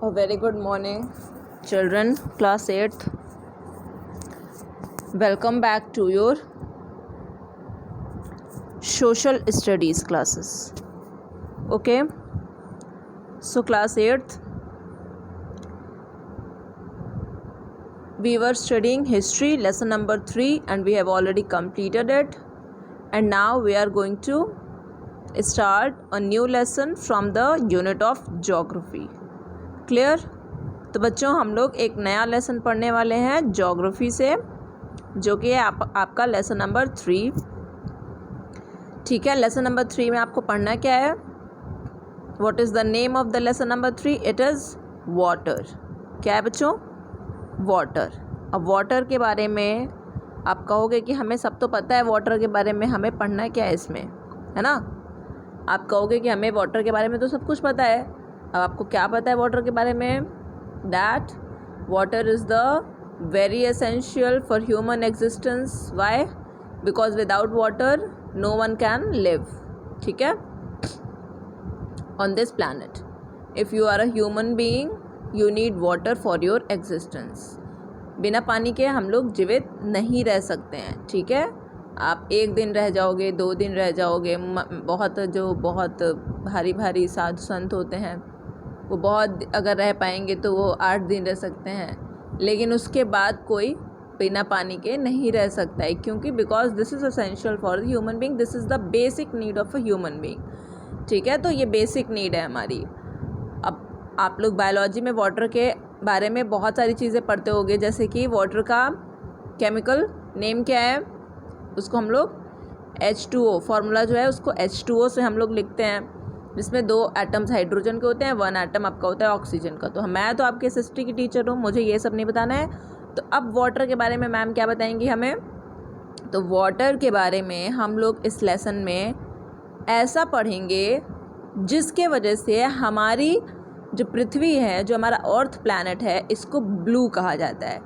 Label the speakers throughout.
Speaker 1: A very good morning, children, class 8th. Welcome back to your social studies classes. Okay, so class 8th, we were studying history, lesson number 3, and we have already completed it. And now we are going to start a new lesson from the unit of geography. Clear? तो बच्चों हम लोग एक नया lesson पढ़ने वाले हैं geography से, जो कि है आपका लेसन नंबर 3. ठीक है, लेसन नंबर 3 में आपको पढ़ना क्या है? What is the name of the lesson number 3? It is water. क्या है बच्चों? वाटर. अब वाटर के बारे में आप कहोगे कि हमें सब तो पता है वाटर के बारे में, हमें पढ़ना क्या है इसमें, है ना? आप कहोगे कि हमें वाटर के बारे में तो सब कुछ पता है. अब आपको क्या पता है वाटर के बारे में? That water is the very essential for human existence. Why? Because without water no one can live. ठीक है, on this planet. If you are a human being you need water for your existence. बिना पानी के हम लोग जीवित नहीं रह सकते हैं. ठीक है, आप 1 दिन रह जाओगे, 2 दिन रह जाओगे. बहुत भारी भारी साधु संत होते हैं, वो बहुत अगर रह पाएंगे तो वो 8 दिन रह सकते हैं, लेकिन उसके बाद कोई बिना पानी के नहीं रह सकता है. क्योंकि because this is essential for the human being. This is the basic need of a human being. ठीक है, तो ये बेसिक नीड है हमारी. अब आप लोग बायोलॉजी में वाटर के बारे में बहुत सारी चीज़ें पढ़ते होंगे, जैसे कि वाटर का केमिकल नेम क्या है, उसको हम लोग H2O, फार्मूला जो है उसको H2O से हम लोग लिखते हैं, जिसमें 2 एटम्स हाइड्रोजन के होते हैं, 1 एटम आपका होता है ऑक्सीजन का. तो मैं तो आपके SST की टीचर हूँ, मुझे ये सब नहीं बताना है. तो अब वाटर के बारे में मैम क्या बताएंगी हमें? तो वाटर के बारे में हम लोग इस लेसन में ऐसा पढ़ेंगे जिसके वजह से हमारी जो पृथ्वी है, जो हमारा अर्थ प्लैनेट है, इसको ब्लू कहा जाता है.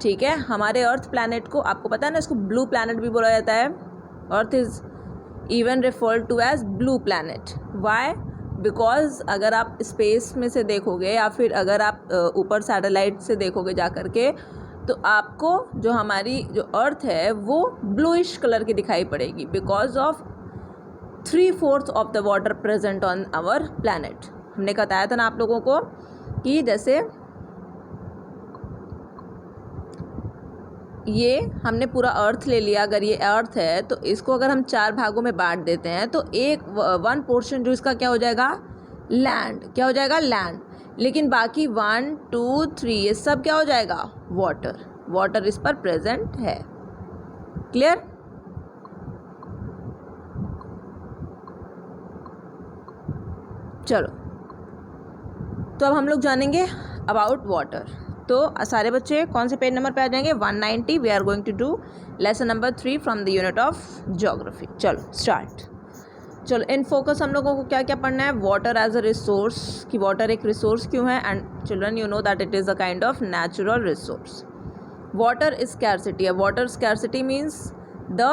Speaker 1: ठीक है, हमारे अर्थ प्लैनेट को आपको पता है ना, इसको ब्लू प्लैनेट भी बोला जाता है. Earth is even referred to as blue planet. Why? Because अगर आप स्पेस में से देखोगे या फिर अगर आप ऊपर सैटेलाइट से देखोगे जा कर के, तो आपको जो हमारी जो अर्थ है वो ब्लूइश कलर की दिखाई पड़ेगी, because of 3/4 of the water present on our planet. हमने बताया था ना आप लोगों को कि जैसे ये हमने पूरा अर्थ ले लिया. अगर ये अर्थ है तो इसको अगर हम 4 भागों में बांट देते हैं तो 1 पोर्शन जो इसका क्या हो जाएगा? लैंड. क्या हो जाएगा? लैंड. लेकिन बाकी 1, 2, 3 ये सब क्या हो जाएगा? वाटर. वाटर इस पर प्रेजेंट है. क्लियर? चलो, तो अब हम लोग जानेंगे अबाउट वाटर. तो सारे बच्चे कौन से पेज नंबर पे आ जाएंगे? 190. We are going to do lesson number 3 from the unit of geography. चलो स्टार्ट. चलो, इन फोकस हम लोगों को क्या क्या पढ़ना है? वाटर एज अ रिसोर्स, कि वाटर एक रिसोर्स क्यों है. And children you know that it is a kind of natural resource. Water scarcity है. Water scarcity means the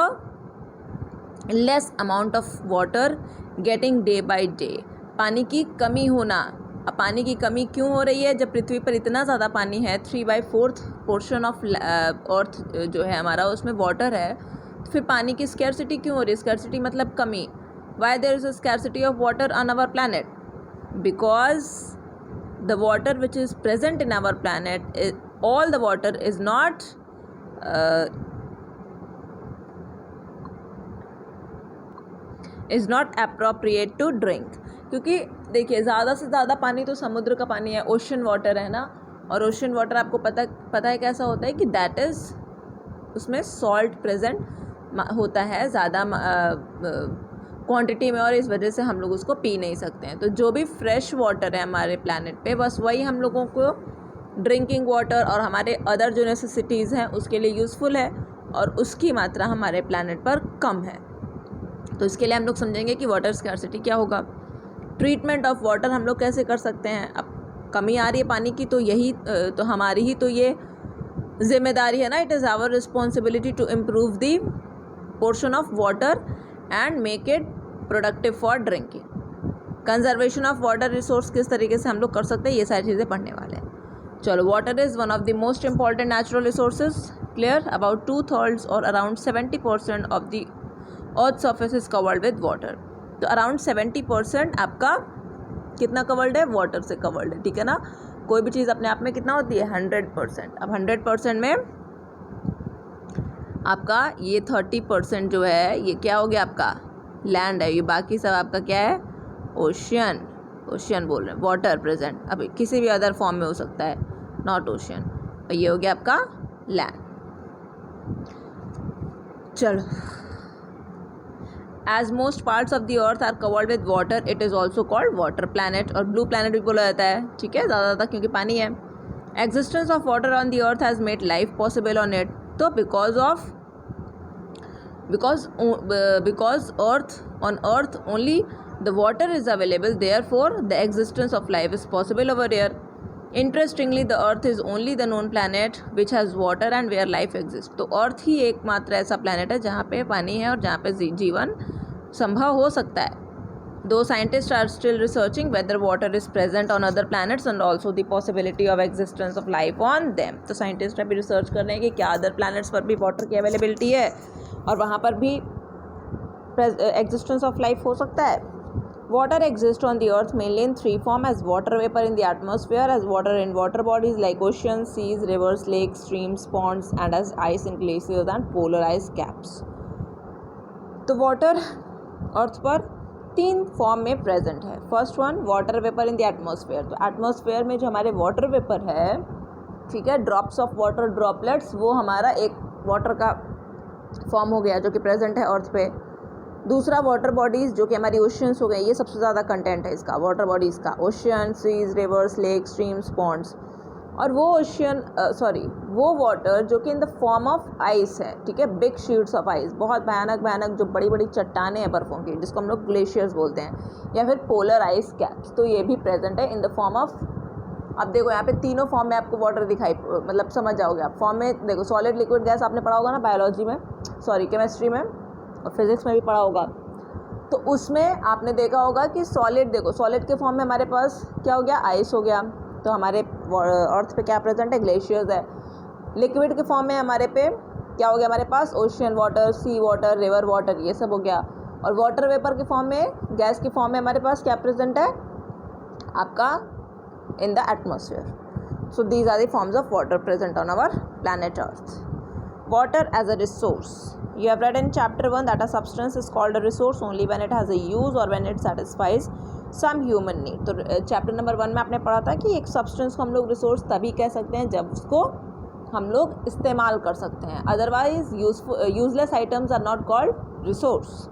Speaker 1: less amount of water getting day by day. पानी की कमी होना. अब पानी की कमी क्यों हो रही है? जब पृथ्वी पर इतना ज़्यादा पानी है, 3/4 पोर्शन ऑफ अर्थ जो है हमारा, उसमें वाटर है, तो फिर पानी की स्कैरसिटी क्यों हो रही है? स्कैरसिटी मतलब कमी. Why there is a scarcity of water on our planet? Because the water which is present in our planet, all the water is not appropriate to drink. क्योंकि देखिए, ज़्यादा से ज़्यादा पानी तो समुद्र का पानी है, ओशन वाटर है ना. और ओशन वाटर आपको पता है कैसा होता है कि दैट इज़, उसमें सॉल्ट प्रेजेंट होता है ज़्यादा क्वांटिटी में, और इस वजह से हम लोग उसको पी नहीं सकते हैं. तो जो भी फ्रेश वाटर है हमारे प्लैनेट पे, बस वही हम लोगों को ड्रिंकिंग वाटर और हमारे अदर जो नेसेसिटीज़ हैं उसके लिए यूज़फुल है, और उसकी मात्रा हमारे प्लैनेट पर कम है. तो इसके लिए हम लोग समझेंगे कि वाटर स्कैरसिटी क्या होगा. ट्रीटमेंट ऑफ वाटर हम लोग कैसे कर सकते हैं? अब कमी आ रही है पानी की, तो यही तो हमारी ही तो ये जिम्मेदारी है ना. It is our responsibility to improve the portion of water and make it productive for drinking. Conservation of water resource किस तरीके से हम लोग कर सकते हैं, ये सारी चीज़ें पढ़ने वाले हैं। चलो, water is one of the most important natural resources. Clear? About 2/3 और around 70% of the earth surface is covered with water. तो अराउंड 70% आपका कितना कवर्ड है, वाटर से कवर्ड है, ठीक है ना। कोई भी चीज़ अपने आप में कितना होती है, 100%। अब 100% में आपका ये 30% जो है ये क्या हो गया, आपका लैंड है, ये बाकी सब आपका क्या है, ओशियन। ओशियन बोल रहे हैं, वाटर प्रेजेंट, अभी किसी भी अदर फॉर्म में हो सकता है, नॉट ओशियन। और ये हो गया आपका लैंड। चलो, as most parts of the earth are covered with water, it is also called water planet, और ब्लू प्लैनेट भी बोला जाता है, ठीक है, ज़्यादा क्योंकि पानी है। Existence of water on the earth has made life possible on it. तो because on earth only the water is available, therefore the existence of life is possible over here. Interestingly, the earth is only the known planet which has water and where life exists. तो अर्थ ही एकमात्र ऐसा planet है जहाँ पे पानी है और जहाँ पे जीवन संभव हो सकता है। Though scientists are still researching whether water is present on other planets and also the possibility of existence of life on them. तो साइंटिस्ट अभी रिसर्च कर रहे हैं कि क्या अदर प्लैनेट्स पर भी वाटर की अवेलेबिलिटी है और वहाँ पर भी एग्जिस्टेंस ऑफ लाइफ हो सकता है। Water exists on the earth mainly in three forms: as water vapor in the atmosphere, as water in water bodies like oceans, seas, rivers, lakes, streams, ponds, and as ice in glaciers and polar ice caps. तो water अर्थ पर 3 form में present है। First one, water vapour in the atmosphere. तो atmosphere में जो हमारे water vapour है, ठीक है, ड्रॉप्स ऑफ वाटर, ड्रॉपलेट्स, वो हमारा एक वाटर का फॉर्म हो गया जो कि प्रेजेंट है अर्थ पे। दूसरा, वाटर बॉडीज़ जो कि हमारी ओशियंस हो गए, ये सबसे ज़्यादा कंटेंट है इसका, वाटर बॉडीज़ का, ocean, seas, rivers, lake, streams, ponds. और वो वो वाटर जो कि in the form of ice है, ठीक है, बिग शीट्स ऑफ आइस, बहुत भयानक जो बड़ी बड़ी चट्टानें हैं बर्फ़ों की, जिसको हम लोग ग्लेशियर्स बोलते हैं, या फिर पोलर आइस कैप्स, तो ये भी प्रेजेंट है इन द फॉर्म ऑफ। अब देखो यहाँ पे तीनों फॉर्म में आपको वाटर दिखाई, मतलब समझ जाओगे आप। फॉर्म में देखो, सॉलिड, लिक्विड, गैस आपने पढ़ा होगा ना बायोलॉजी में, केमिस्ट्री में और फिजिक्स में भी पढ़ा होगा। तो उसमें आपने देखा होगा कि सॉलिड, देखो सॉलिड के फॉर्म में हमारे पास क्या हो गया, आइस हो गया, तो हमारे अर्थ पे क्या प्रेजेंट है, ग्लेशियर्स है। लिक्विड के फॉर्म में हमारे पे क्या हो गया, हमारे पास ocean water, sea water, river water, ये सब हो गया। और वाटर वेपर के फॉर्म में, गैस के फॉर्म में हमारे पास क्या प्रेजेंट है आपका, in the atmosphere. So these are the forms of water present on our planet earth. Water as a resource, you have read in chapter 1 that a substance is called a resource only when it has a use or when it satisfies some human need. तो chapter number 1 में आपने पढ़ा था कि एक substance को हम लोग रिसोर्स तभी कह सकते हैं जब उसको हम लोग इस्तेमाल कर सकते हैं, otherwise useless items are not called resource.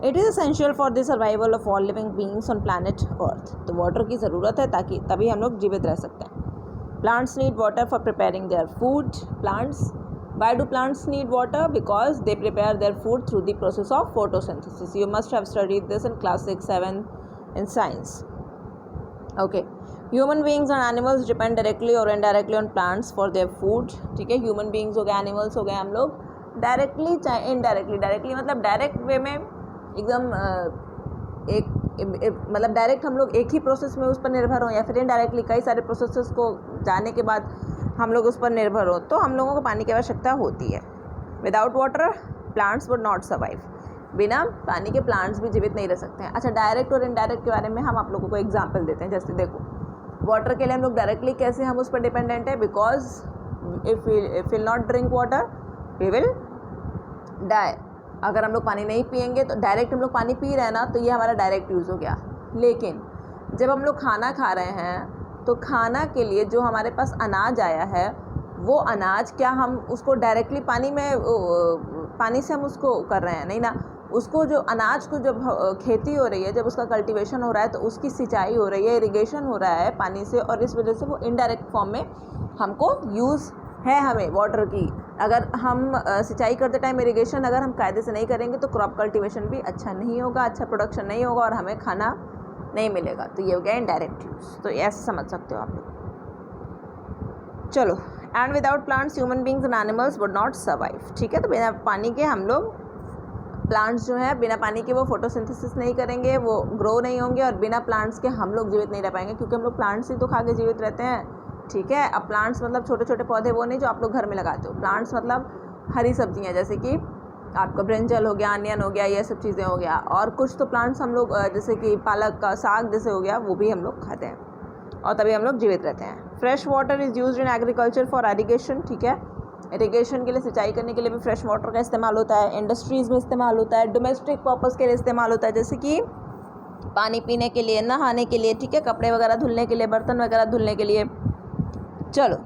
Speaker 1: It is essential for the survival of all living beings on planet earth. तो वाटर की ज़रूरत है ताकि तभी हम लोग जीवित रह सकते हैं। Plants need water for preparing their food. Why do plants need water? Because they prepare their food through the process of photosynthesis. You must have studied this in class 6, 7 in science. Okay. Human beings and animals depend directly or indirectly on plants for their food. ठीक है, human beings हो गए, animals हो गए, हम लोग directly चाहे indirectly, directly मतलब डायरेक्ट वे में एकदम मतलब डायरेक्ट हम लोग एक ही प्रोसेस में उस पर निर्भर हों, या फिर इनडायरेक्टली कई सारे प्रोसेसेस को जाने के बाद हम लोग उस पर निर्भर हो, तो हम लोगों को पानी की आवश्यकता होती है। Without water plants would not survive. बिना पानी के प्लांट्स भी जीवित नहीं रह सकते हैं। अच्छा, डायरेक्ट और इनडायरेक्ट के बारे में हम आप लोगों को एग्जांपल देते हैं। जैसे देखो, वाटर के लिए हम लोग डायरेक्टली कैसे हम उस पर डिपेंडेंट है, because if will not drink water we will die. अगर हम लोग पानी नहीं पियेंगे तो डायरेक्ट हम लोग पानी पी रहे हैं ना, तो ये हमारा डायरेक्ट यूज़ हो गया। लेकिन जब हम लोग खाना खा रहे हैं तो खाना के लिए जो हमारे पास अनाज आया है, वो अनाज क्या हम उसको डायरेक्टली पानी से हम उसको कर रहे हैं, नहीं ना। उसको जो अनाज को जब खेती हो रही है, जब उसका कल्टीवेशन हो रहा है, तो उसकी सिंचाई हो रही है, इरिगेशन हो रहा है पानी से, और इस वजह से वो इनडायरेक्ट फॉर्म में हमको यूज़ है हमें वाटर की। अगर हम सिंचाई करते टाइम इरिगेशन अगर हम कायदे से नहीं करेंगे तो क्रॉप कल्टीवेशन भी अच्छा नहीं होगा, अच्छा प्रोडक्शन नहीं होगा और हमें खाना नहीं मिलेगा। तो ये हो गया इनडायरेक्ट यूज़। तो ऐसे समझ सकते हो आप लोग। चलो, and without plants human beings and animals would not survive. ठीक है, तो बिना पानी के हम लोग प्लांट्स जो हैं बिना पानी के वो फोटोसिंथेसिस नहीं करेंगे, वो ग्रो नहीं होंगे, और बिना प्लांट्स के हम लोग जीवित नहीं रह पाएंगे, क्योंकि हम लोग प्लांट्स ही तो खा के जीवित रहते हैं, ठीक है। अब प्लांट्स मतलब छोटे छोटे पौधे वो नहीं जो आप लोग घर में लगाते हो, प्लांट्स मतलब हरी सब्जियाँ, जैसे कि आपका ब्रिंजल हो गया, अनियन हो गया, ये सब चीज़ें हो गया। और कुछ तो प्लांट्स हम लोग जैसे कि पालक का साग जैसे हो गया, वो भी हम लोग खाते हैं और तभी हम लोग जीवित रहते हैं। Fresh water is used in agriculture for irrigation, ठीक है। इरिगेशन के लिए, सिंचाई करने के लिए भी फ्रेश वाटर का इस्तेमाल होता है। इंडस्ट्रीज़ में इस्तेमाल होता है, डोमेस्टिक पर्पज़ के लिए इस्तेमाल होता है, जैसे कि पानी पीने के लिए, नहाने के लिए, ठीक है, कपड़े वगैरह धुलने के लिए, बर्तन वगैरह धुलने के लिए। चलो,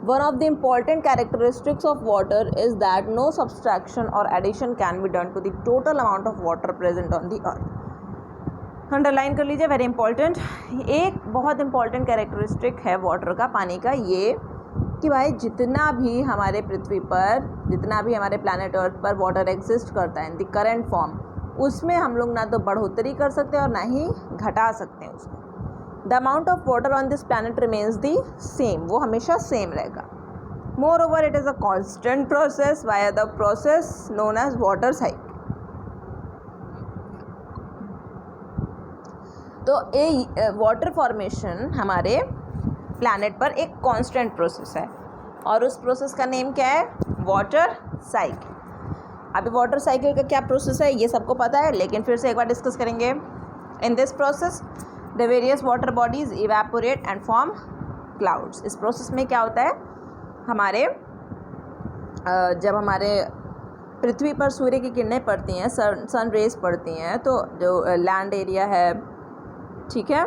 Speaker 1: one of the important characteristics of water is that no subtraction or addition can be done to the total amount of water present on the earth. Underline कर लीजिए, वेरी इंपॉर्टेंट। एक बहुत इंपॉर्टेंट कैरेक्टरिस्टिक है water का, पानी का, ये कि भाई जितना भी हमारे पृथ्वी पर, जितना भी हमारे प्लैनेट अर्थ पर वाटर एग्जिस्ट करता है इन द करंट फॉर्म, उसमें हम लोग ना तो बढ़ोतरी कर सकते हैं और ना ही घटा सकते हैं उसको। The amount of water on this planet remains the same, वो हमेशा सेम रहेगा। Moreover it is a constant process via the process known as water cycle. तो ये वाटर फॉर्मेशन हमारे प्लैनेट पर एक कांस्टेंट प्रोसेस है और उस प्रोसेस का नेम क्या है? Water cycle. अभी वाटर साइकिल का क्या प्रोसेस है ये सबको पता है, लेकिन फिर से एक बार डिस्कस करेंगे। In this process the various water bodies evaporate and form clouds. इस प्रोसेस में क्या होता है, हमारे जब हमारे पृथ्वी पर सूर्य की किरणें पड़ती हैं, सन रेज पड़ती हैं, तो जो लैंड एरिया है, ठीक है,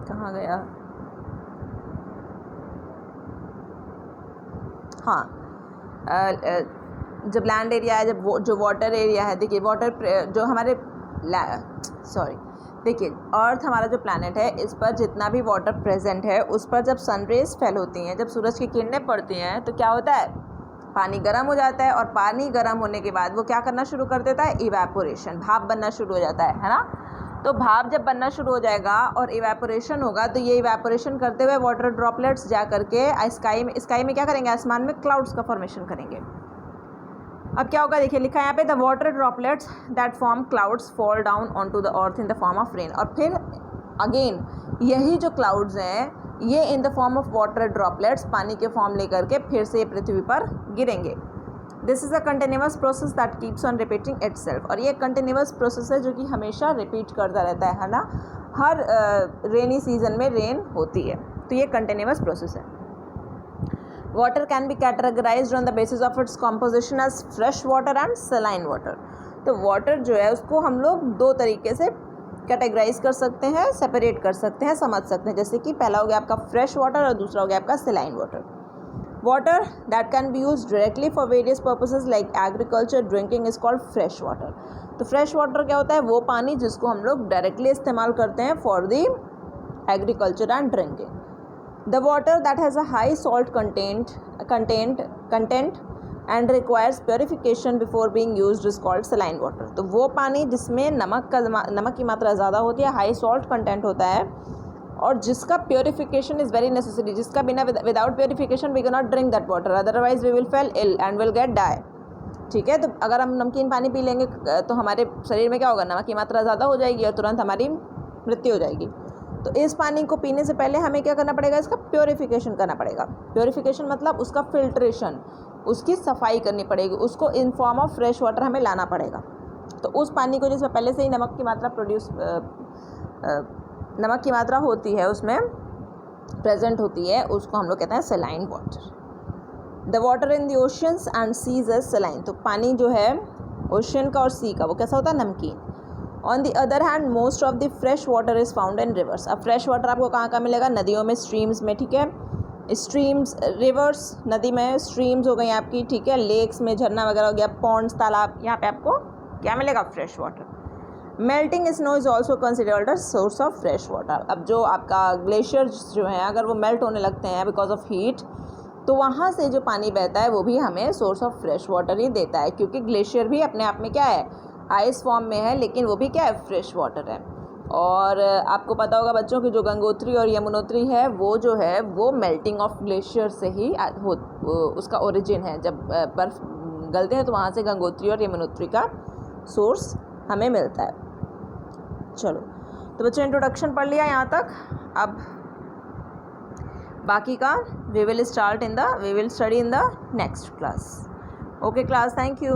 Speaker 1: कहाँ गया, हाँ, जब लैंड एरिया है, जब जो वाटर एरिया है, देखिए वाटर जो हमारे देखिए अर्थ हमारा जो प्लैनेट है, इस पर जितना भी वाटर प्रेजेंट है, उस पर जब सनरेज फेल होती हैं, जब सूरज की किरणें पड़ती हैं, तो क्या होता है, पानी गर्म हो जाता है, और पानी गर्म होने के बाद वो क्या करना शुरू कर देता है, इवेपोरेशन, भाप बनना शुरू हो जाता है ना। तो भाप जब बनना शुरू हो जाएगा और इवेपोरेशन होगा, तो ये इवेपोरेशन करते हुए वाटर ड्रॉपलेट्स जा करके स्काई में क्या करेंगे, आसमान में क्लाउड्स का फॉर्मेशन करेंगे। अब क्या होगा, देखिए लिखा है यहाँ पे, the water droplets that form clouds fall down on to the earth in the form of rain. और फिर अगेन यही जो क्लाउड्स हैं, ये in the form of water droplets पानी के फॉर्म लेकर के फिर से पृथ्वी पर गिरेंगे। This is a continuous process that keeps on repeating itself. और ये कंटिन्यूअस प्रोसेस है जो कि हमेशा रिपीट करता रहता है ना। हर रेनी सीजन में रेन होती है, तो ये कंटिन्यूअस प्रोसेस है। Water can be categorised on the basis of its composition as fresh water and saline water. तो वाटर जो है उसको हम लोग दो तरीके से कैटेगराइज कर सकते हैं, सेपरेट कर सकते हैं, समझ सकते हैं। जैसे कि पहला हो गया आपका फ्रेश वाटर और दूसरा हो गया आपका saline water. Water that can be use directly for various purposes like agriculture, drinking is called fresh water. तो फ्रेश वाटर क्या होता है, वो पानी जिसको हम लोग डायरेक्टली इस्तेमाल करते हैं for the agriculture and drinking. The water that has a high salt content and requires purification before being used is called saline water। तो वो पानी जिसमें नमक की मात्रा ज़्यादा होती है, हाई सॉल्ट कंटेंट होता है, और जिसका प्योरिफिकेशन इज़ वेरी नेसेसरी, जिसका बिना without purification we can not drink that water, otherwise we will fell ill and will get die. ठीक है, तो अगर हम नमकीन पानी पी लेंगे तो हमारे शरीर में क्या होगा, नमक की मात्रा ज़्यादा हो जाएगी और तुरंत हमारी मृत्यु हो जाएगी। तो इस पानी को पीने से पहले हमें क्या करना पड़ेगा, इसका प्योरिफिकेशन करना पड़ेगा। प्योरिफिकेशन मतलब उसका फिल्ट्रेशन, उसकी सफाई करनी पड़ेगी, उसको in form of fresh water हमें लाना पड़ेगा। तो उस पानी को जिसमें पहले से ही नमक की मात्रा होती है, उसमें प्रेजेंट होती है, उसको हम लोग कहते हैं saline water. The water in the oceans and seas is saline. तो पानी जो है ओशन का और सी का, वो कैसा होता है, नमकीन। On the other hand most of the fresh water is found in reverse. अब फ्रेश वाटर आपको कहाँ मिलेगा, नदियों में, स्ट्रीम्स में, ठीक है, स्ट्रीम्स, रिवर्स नदी में, स्ट्रीम्स हो गई आपकी, ठीक है, लेक्स में, झरना वगैरह हो गया, पॉन्ड्स, तालाब, यहाँ पे आपको क्या मिलेगा, fresh water. Melting snow is also considered a source of fresh water. अब जो आपका ग्लेशियर्स जो हैं, अगर वो मेल्ट होने लगते हैं बिकॉज ऑफ हीट, तो वहाँ से जो पानी बहता है वो भी हमें सोर्स ऑफ फ्रेश वाटर ही देता है, क्योंकि ग्लेशियर भी अपने आप में क्या है, आइस फॉर्म में है, लेकिन वो भी क्या है, फ्रेश वाटर है। और आपको पता होगा बच्चों कि जो गंगोत्री और यमुनोत्री है वो मेल्टिंग ऑफ ग्लेशियर से ही उसका ओरिजिन है। जब बर्फ़ गलते हैं तो वहाँ से गंगोत्री और यमुनोत्री का सोर्स हमें मिलता है। चलो, तो बच्चों इंट्रोडक्शन पढ़ लिया यहाँ तक। अब बाकी का we will study in the next class. Okay class, thank you.